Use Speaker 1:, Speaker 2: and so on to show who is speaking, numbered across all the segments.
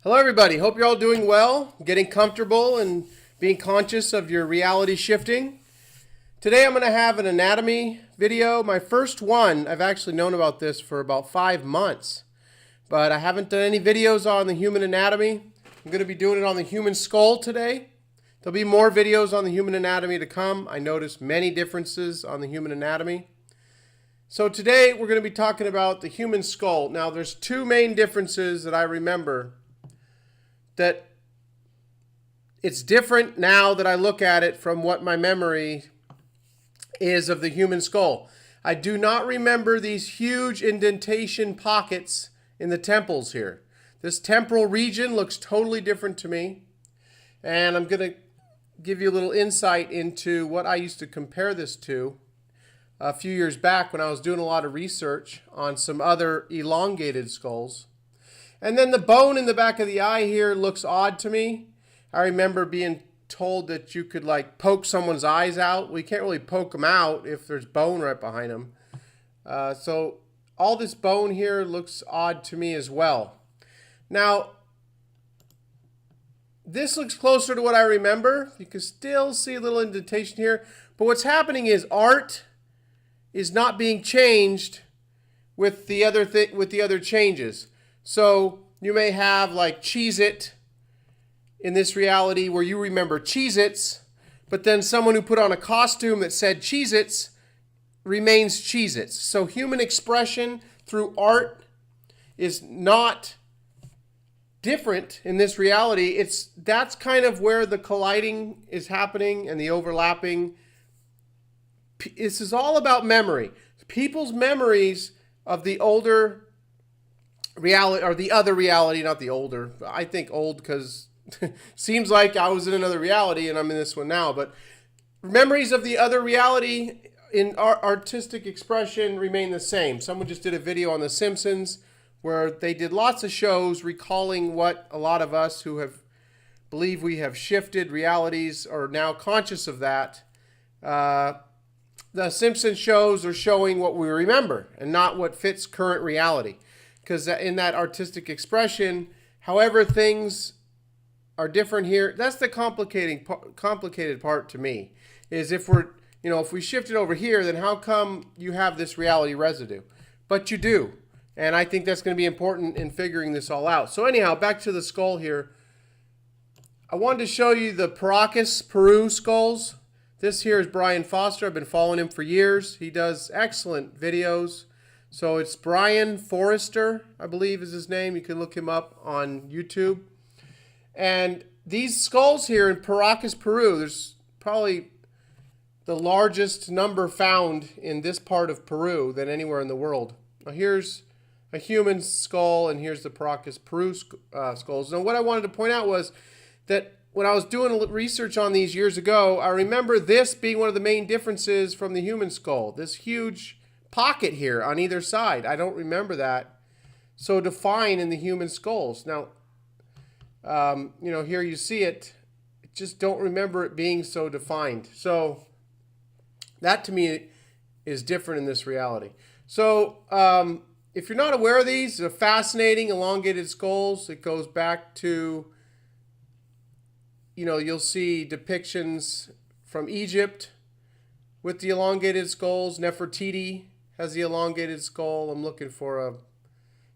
Speaker 1: Hello, everybody. Hope you're all doing well, getting comfortable, and being conscious of your reality shifting. Today, I'm going to have an anatomy video. My first one. I've actually known about this for about 5 months, but I haven't done any videos on the human anatomy. I'm going to be doing it on the human skull today. There'll be more videos on the human anatomy to come. I noticed many differences on the human anatomy. So today, we're going to be talking about the human skull. Now, there's two main differences that I remember. That it's different now that I look at it from what my memory is of the human skull. I do not remember these huge indentation pockets in the temples here. This temporal region looks totally different to me. And I'm going to give you a little insight into what I used to compare this to a few years back when I was doing a lot of research on some other elongated skulls. And then the bone in the back of the eye here looks odd to me. I remember being told that you could like poke someone's eyes out. We can't really poke them out if there's bone right behind them. So all this bone here looks odd to me as well. Now, this looks closer to what I remember. You can still see a little indentation here. But what's happening is art is not being changed with the other changes. So you may have like Cheez-It in this reality where you remember Cheez-Its, but then someone who put on a costume that said Cheez-Its remains Cheez-Its. So human expression through art is not different in this reality. That's kind of where the colliding is happening and the overlapping. This is all about memory. People's memories of the older reality, or the other reality, not the older. I think old because seems like I was in another reality and I'm in this one now. But memories of the other reality in artistic expression remain the same. Someone just did a video on The Simpsons where they did lots of shows recalling what a lot of us who believe we have shifted realities are now conscious of that. The Simpsons shows are showing what we remember and not what fits current reality. Because in that artistic expression, however things are different here, that's the complicated part to me. Is if we shift it over here, then how come you have this reality residue? But you do. And I think that's going to be important in figuring this all out. So anyhow, back to the skull here. I wanted to show you the paracas, Peru skulls. This here is Brian Foster. I've been following him for years. He does excellent videos. So it's Brian Forrester, I believe is his name. You can look him up on YouTube. And these skulls here in Paracas, Peru, there's probably the largest number found in this part of Peru than anywhere in the world. Now here's a human skull, and here's the Paracas, Peru skulls. Now what I wanted to point out was that when I was doing research on these years ago, I remember this being one of the main differences from the human skull. This huge pocket here on either side. I don't remember that so defined in the human skulls. Now, here you see it. Just don't remember it being so defined. So that to me is different in this reality. So if you're not aware of these, they're fascinating elongated skulls. It goes back to, you'll see depictions from Egypt with the elongated skulls. Nefertiti has the elongated skull. I'm looking for a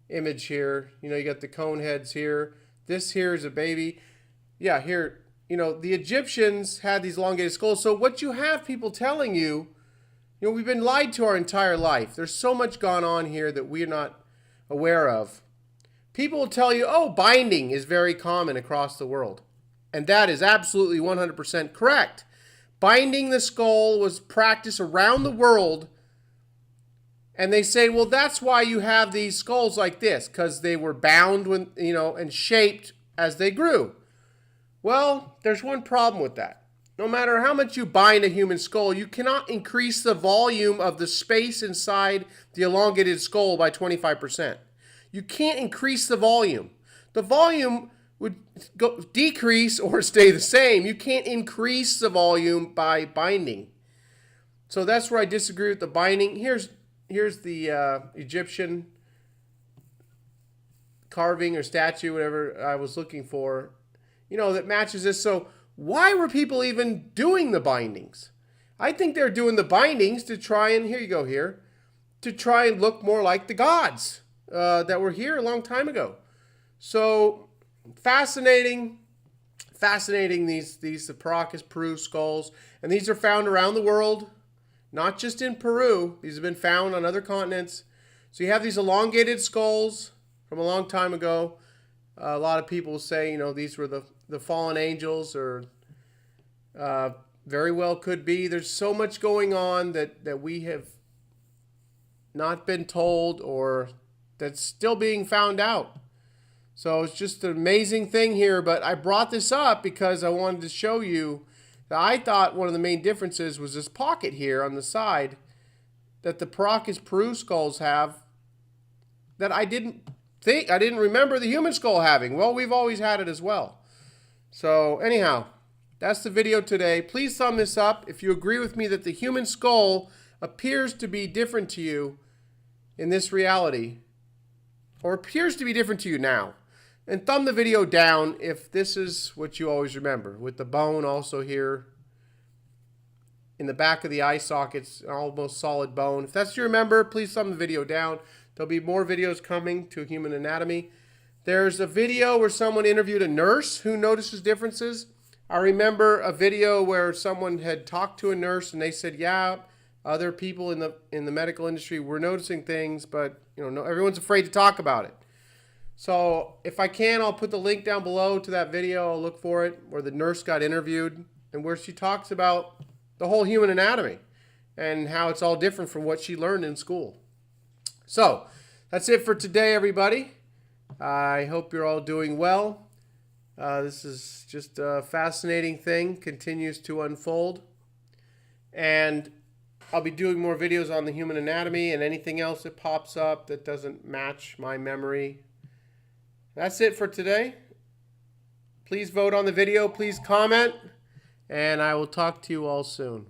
Speaker 1: image here. You got the cone heads here. This here is a baby. Yeah, here, the Egyptians had these elongated skulls. So what you have people telling you, we've been lied to our entire life. There's so much gone on here that we're not aware of. People will tell you, oh, binding is very common across the world. And that is absolutely 100% correct. Binding the skull was practiced around the world. And they say, well, that's why you have these skulls like this, because they were bound when, and shaped as they grew. Well, there's one problem with that. No matter how much you bind a human skull, you cannot increase the volume of the space inside the elongated skull by 25%. You can't increase the volume. The volume would decrease or stay the same. You can't increase the volume by binding. So that's where I disagree with the binding. Here's the Egyptian carving or statue, whatever I was looking for, that matches this. So why were people even doing the bindings? I think they're doing the bindings to try and, here you go here, to try and look more like the gods that were here a long time ago. So fascinating, these the paracas, Peru skulls. And these are found around the world, not just in Peru. These have been found on other continents. So you have these elongated skulls from a long time ago. A lot of people say, these were the fallen angels, or very well could be. There's so much going on that we have not been told, or that's still being found out. So it's just an amazing thing here. But I brought this up because I wanted to show you that I thought one of the main differences was this pocket here on the side that the paracas Peru skulls have, that I didn't remember the human skull having. Well, we've always had it as well. So anyhow, that's the video today. Please thumb this up if you agree with me that the human skull appears to be different to you in this reality, or appears to be different to you now. And thumb the video down if this is what you always remember, with the bone also here in the back of the eye sockets, almost solid bone. If that's what you remember, please thumb the video down. There'll be more videos coming to human anatomy. There's a video where someone interviewed a nurse who notices differences. I remember a video where someone had talked to a nurse and they said, yeah, other people in the medical industry were noticing things, but no, everyone's afraid to talk about it. So if I can, I'll put the link down below to that video. I'll look for it, where the nurse got interviewed and where she talks about the whole human anatomy and how it's all different from what she learned in school. So that's it for today, everybody. I hope you're all doing well. This is just a fascinating thing, continues to unfold. And I'll be doing more videos on the human anatomy and anything else that pops up that doesn't match my memory. That's it for today. Please vote on the video. Please comment. And I will talk to you all soon.